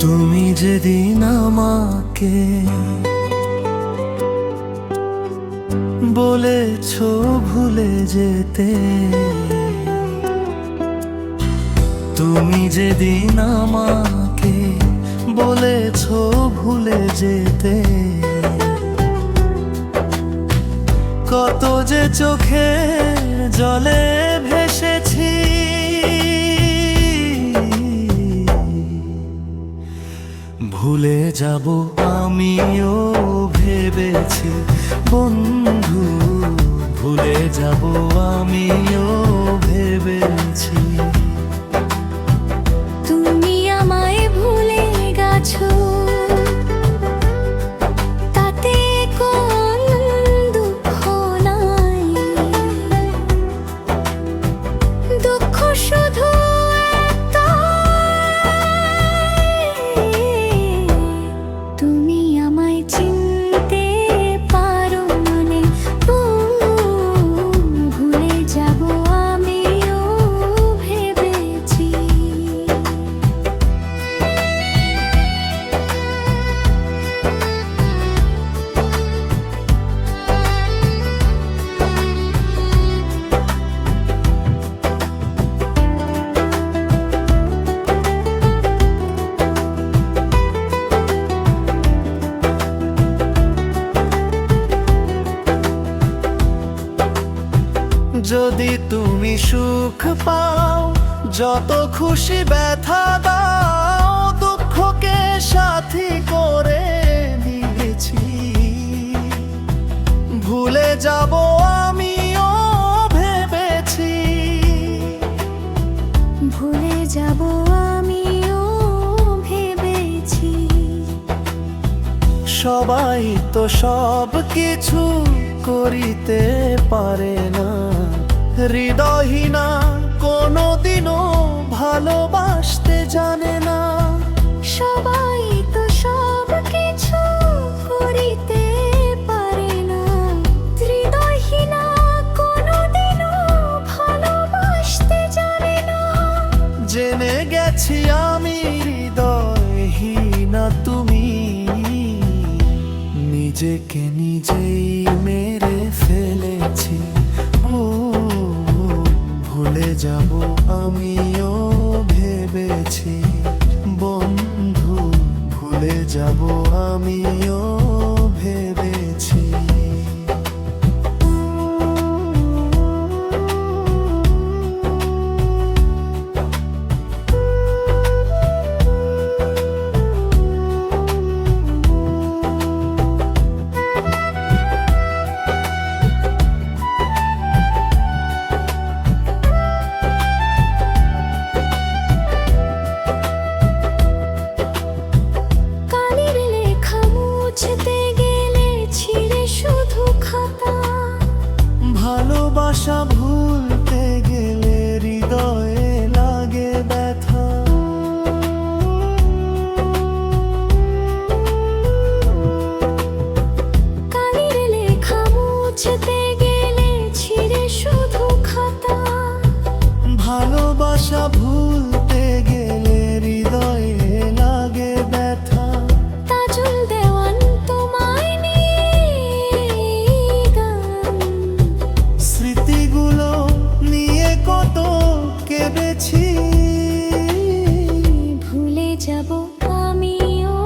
তুমি যেদিন আমাকে বলেছো ভুলে যেতে, তুমি যেদিন আমাকে বলেছো ভুলে যেতে, কত যে চোখে জলে ভেসেছি, ভুলে যাব আমিও ভেবেছি বন্ধু, ভুলে যাব আমিও ভেবেছি। তুমি আমায় ভুলে গেছো, তাতে কোন দুঃখ নাই, দুঃখ শুধু তুমি আমায় চিনতে পারো মনে, ভুলে যাব আমিও ভেবেছি। যদি তুমি সুখ পাও, যত খুশি ব্যথা দাও, দুঃখকে সাথী করে নিয়েছি, ভুলে যাব আমিও ভেবেছি, ভুলে যাব আমিও ভেবেছি। সবাই তো সব কিছু করিতে পারে না, হৃদয়হীনা কোনোদিনও ভালোবাসতে জানে না। সবাই তো সব কিছু করিতে পারে না, হৃদয়হীনা কোনোদিনও ভালোবাসতে জানে না। জেনে গেছি আমি হৃদয়হীনা তুমি, নিজেকে নিজেই মেরে ফেলেছি, ভুলে যাব আমিও ভেবেছি বন্ধু, ভুলে যাব আমিও ভেবেছি। ভালোবাসা ভুলতে গেলে হৃদয়ে লাগে ব্যথা, কালির লেখা মুছতে গেলে ছিঁড়ে শুধু খাতা, ভালোবাসা ভুলতে গেলে হৃদয়ে লাগে ব্যথা। তাজুল দেওয়ান তোমায় নিয়ে গান, স্মৃতিগুলো নিয়ে কত কেঁদেছি, ভুলে যাব আমিও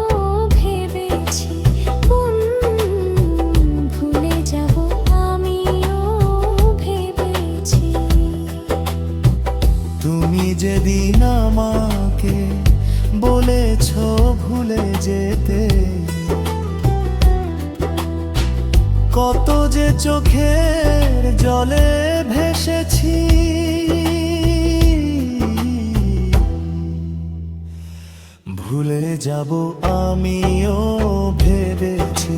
ভেবেছি ভুলে যাব আমিও ভেবেছি। তুমি যেদিন আমাকে বলেছো ভুলে যেতে, কত যে চোখের জলে ভেসেছি, ভুলে যাব আমিও ভেবেছি।